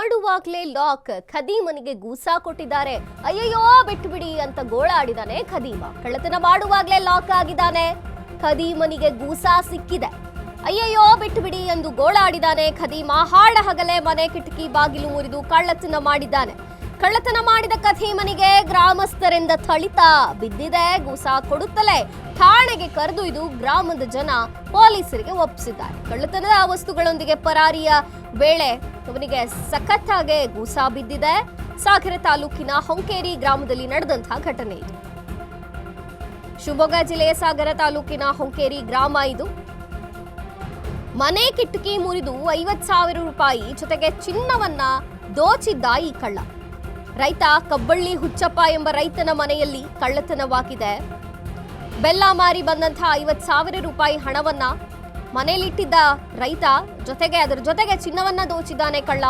ಮಾಡುವಾಗ್ಲೇ lock, ಖದೀಮನಿಗೆ ಗೂಸಾ ಕೊಟ್ಟಿದ್ದಾರೆ. ಅಯ್ಯಯ್ಯೋ ಬಿಟ್ಟು ಬಿಡಿ ಅಂತ ಗೋಳಾಡಿದಾನೆ ಖದೀಮ. ಕಳ್ಳತನ ಮಾಡುವಾಗ್ಲೇ ಲಾಕ್ ಆಗಿದ್ದಾನೆ, ಖದೀಮನಿಗೆ ಗೂಸಾ ಸಿಕ್ಕಿದೆ. ಅಯ್ಯಯ್ಯೋ ಬಿಟ್ಟು ಬಿಡಿ ಎಂದು ಗೋಳಾಡಿದಾನೆ ಖದೀಮ. ಹಾಡ ಹಗಲೇ ಮನೆ ಕಿಟಕಿ ಬಾಗಿಲು ಮುರಿದು ಕಳ್ಳತನ ಮಾಡಿದ್ದಾನೆ. ಕಳ್ಳತನ ಮಾಡಿದ ಖದೀಮನಿಗೆ ಗ್ರಾಮಸ್ಥರಿಂದ ಥಳಿತ ಬಿದ್ದಿದೆ. ಗೂಸಾ ಕೊಡುತ್ತಲೇ ಠಾಣೆಗೆ ಕರೆದೊಯ್ದು ಗ್ರಾಮದ ಜನ ಪೊಲೀಸರಿಗೆ ಒಪ್ಪಿಸಿದ್ದಾರೆ. ಕಳ್ಳತನದ ವಸ್ತುಗಳೊಂದಿಗೆ ಪರಾರಿಯ ವೇಳೆ ಅವನಿಗೆ ಸಖತ್ತಾಗೆ ಗೂಸಾ ಬಿದ್ದಿದೆ. ಸಾಗರ ತಾಲೂಕಿನ ಹೊಂಕೇರಿ ಗ್ರಾಮದಲ್ಲಿ ನಡೆದಂತಹ ಘಟನೆ ಇದು. ಶಿವಮೊಗ್ಗ ಜಿಲ್ಲೆಯ ಸಾಗರ ತಾಲೂಕಿನ ಹೊಂಕೇರಿ ಗ್ರಾಮ ಇದು. ಮನೆ ಕಿಟಕಿ ಮುರಿದು 50,000 ರೂಪಾಯಿ ಜೊತೆಗೆ ಚಿನ್ನವನ್ನ ದೋಚಿದ್ದ ಈ ಕಳ್ಳ. ರೈತ ಕಬ್ಬಳ್ಳಿ ಹುಚ್ಚಪ್ಪ ಎಂಬ ರೈತನ ಮನೆಯಲ್ಲಿ ಕಳ್ಳತನವಾಗಿದೆ. ಬೆಲ್ಲ ಮಾರಿ ಬಂದಂತಹ 50,000 ರೂಪಾಯಿ ಹಣವನ್ನ ಮನೆಯಲ್ಲಿಟ್ಟಿದ್ದ ರೈತ ಅದರ ಜೊತೆಗೆ ಚಿನ್ನವನ್ನ ದೋಚಿದ್ದಾನೆ ಕಳ್ಳ.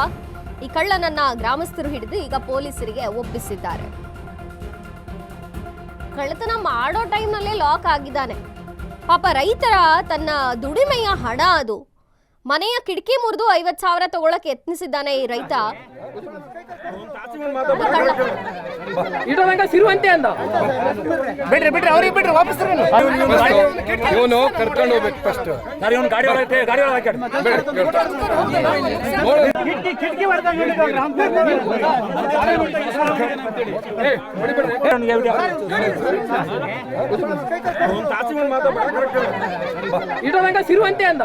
ಈ ಕಳ್ಳನನ್ನ ಗ್ರಾಮಸ್ಥರು ಹಿಡಿದು ಈಗ ಪೊಲೀಸರಿಗೆ ಒಪ್ಪಿಸಿದ್ದಾರೆ. ಕಳ್ಳತನ ಮಾಡೋ ಟೈಮ್ನಲ್ಲೇ ಲಾಕ್ ಆಗಿದ್ದಾನೆ. ಪಾಪ ರೈತರ ತನ್ನ ದುಡಿಮೆಯ ಹಣ ಅದು. ಮನೆಯ ಕಿಟಕಿ ಮುರಿದು 50,000 ತಗೊಳಕ್ಕೆ ಯತ್ನಿಸಿದ್ದಾನೆ ಈ ರೈತ. ಸಿರುವಂತೆ ಅಂದ ಬಿಡ್ರಿ ಬಿಡ್ರಿ ಅವ್ರಿಗೆ ಬಿಡ್ರಿ ವಾಪಸ್ ಇವನು ಕರ್ಕೊಂಡು ಹೋಗ್ಬೇಕು ಫಸ್ಟ್. ಗಾಡಿ ಒಳಗೆ ಸಿರುವಂತೆ ಅಂದ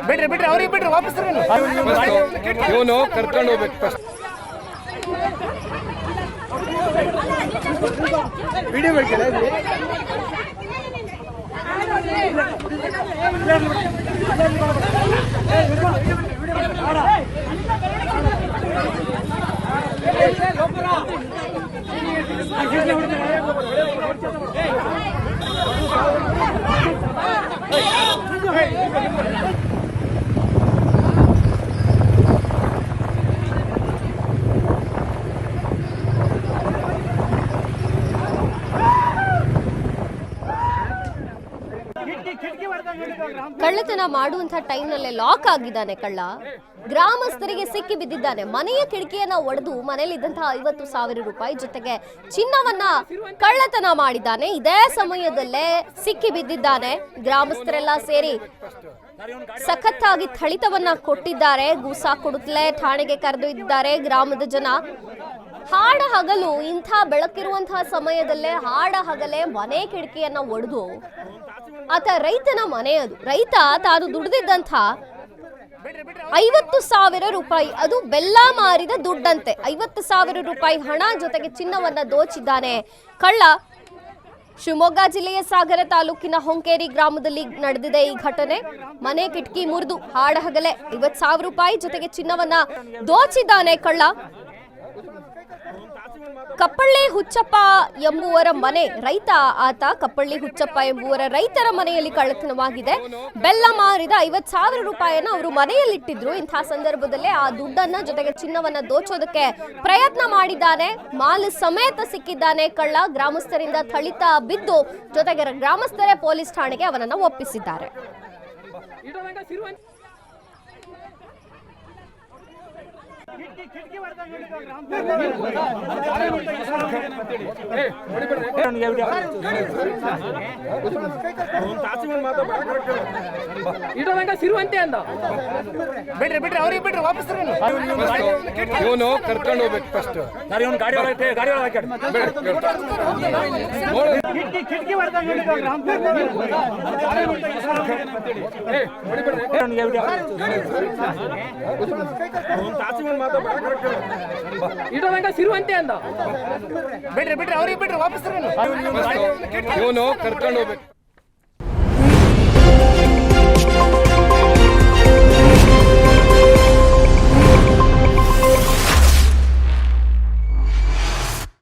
ಬಿಡ್ರಿ ಬಿಡ್ರಿ ಅವ್ರಿಗೆ ಬಿಡ್ರಿ ವಾಪಸ್ ಇವನು ಕರ್ಕೊಂಡು ಹೋಗ್ಬೇಕು ಫಸ್ಟ್. ವಿಡಿಯೋ ಕಳ್ಳತನ ಮಾಡುವಂತಹ ಟೈಮ್ನಲ್ಲೇ ಲಾಕ್ ಆಗಿದ್ದಾನೆ ಕಳ್ಳ. ಗ್ರಾಮಸ್ಥರಿಗೆ ಸಿಕ್ಕಿ ಬಿದ್ದಿದ್ದಾನೆ. ಮನೆಯ ಕಿಟಕಿಯನ್ನ ಒಡೆದು ಮನೆಯಲ್ಲಿದ್ದಂತಹ 50,000 ರೂಪಾಯಿ ಜೊತೆಗೆ ಚಿನ್ನವನ್ನ ಕಳ್ಳತನ ಮಾಡಿದ್ದಾನೆ. ಇದೇ ಸಮಯದಲ್ಲೇ ಸಿಕ್ಕಿ ಬಿದ್ದಿದ್ದಾನೆ. ಗ್ರಾಮಸ್ಥರೆಲ್ಲ ಸೇರಿ ಸಖತ್ತಾಗಿ ಥಳಿತವನ್ನ ಕೊಟ್ಟಿದ್ದಾರೆ. ಗೂಸಾ ಕೊಡುತ್ತಲೇ ಠಾಣೆಗೆ ಕರೆದೊಯ್ದಿದ್ದಾರೆ ಗ್ರಾಮದ ಜನ. ಹಾಡ ಹಗಲು ಇಂಥ ಬೆಳಕಿರುವಂತಹ ಸಮಯದಲ್ಲೇ ಹಾಡ ಹಗಲೇ ಮನೆ ಕಿಟಕಿಯನ್ನ ಒಡೆದು ಆತ ರೈತನ ಮನೆ ಅದು. ರೈತ ತಾನು ದುಡಿದಿದ್ದಂಥ 50,000 ರೂಪಾಯಿ, ಅದು ಬೆಲ್ಲ ಮಾರಿದ ದುಡ್ಡಂತೆ, 50,000 ರೂಪಾಯಿ ಹಣ ಜೊತೆಗೆ ಚಿನ್ನವನ್ನ ದೋಚಿದ್ದಾನೆ ಕಳ್ಳ. ಶಿವಮೊಗ್ಗ ಜಿಲ್ಲೆಯ ಸಾಗರ ತಾಲೂಕಿನ ಹೊಂಕೇರಿ ಗ್ರಾಮದಲ್ಲಿ ನಡೆದಿದೆ ಈ ಘಟನೆ. ಮನೆ ಕಿಟಕಿ ಮುರಿದು ಹಾಡ ಹಗಲೇ 50,000 ರೂಪಾಯಿ ಜೊತೆಗೆ ಚಿನ್ನವನ್ನ ದೋಚಿದ್ದಾನೆ ಕಳ್ಳ. ಕಪ್ಪಳ್ಳಿ ಹುಚ್ಚಪ್ಪ ಎಂಬುವರ ಮನೆ ರೈತ ಆತ. ಕಪ್ಪಳ್ಳಿ ಹುಚ್ಚಪ್ಪ ಎಂಬುವರ ರೈತರ ಮನೆಯಲ್ಲಿ ಕಳ್ಳತನವಾಗಿದೆ. ಬೆಲ್ಲ ಮಾರಿದ 50,000 ರೂಪಾಯಿಯನ್ನು ಅವರು ಮನೆಯಲ್ಲಿಟ್ಟಿದ್ರು. ಇಂತಹ ಸಂದರ್ಭದಲ್ಲೇ ಆ ದುಡ್ಡನ್ನ ಜೊತೆಗೆ ಚಿನ್ನವನ್ನ ದೋಚೋದಕ್ಕೆ ಪ್ರಯತ್ನ ಮಾಡಿದ್ದಾನೆ. ಮಾಲ್ ಸಮೇತ ಸಿಕ್ಕಿದ್ದಾನೆ ಕಳ್ಳ. ಗ್ರಾಮಸ್ಥರಿಂದ ಥಳಿತ ಬಿದ್ದು ಜೊತೆಗೆ ಗ್ರಾಮಸ್ಥರೇ ಪೊಲೀಸ್ ಠಾಣೆಗೆ ಅವನನ್ನ ಒಪ್ಪಿಸಿದ್ದಾರೆ. ಸಿರುವಂತೆ ಅಂದ ಬಿಡ್ರಿ ಬಿಡ್ರಿ ಅವ್ರಿಗೆ ಬಿಡ್ರಿ ವಾಪಸ್ ಇವನು ಕರ್ಕೊಂಡು ಹೋಗ್ಬೇಕು ಫಸ್ಟ್. ಗಾಡಿ ಒಳಗೆ ಸಿರುವಂತೆ ಅಂದ ಬಿಡ್ರಿ ಬಿಡ್ರಿ ಅವ್ರಿಗೆ ಬಿಡ್ರಿ ವಾಪಸ್ ಇವನು ಕರ್ಕೊಂಡು ಹೋಗ್ಬೇಕು.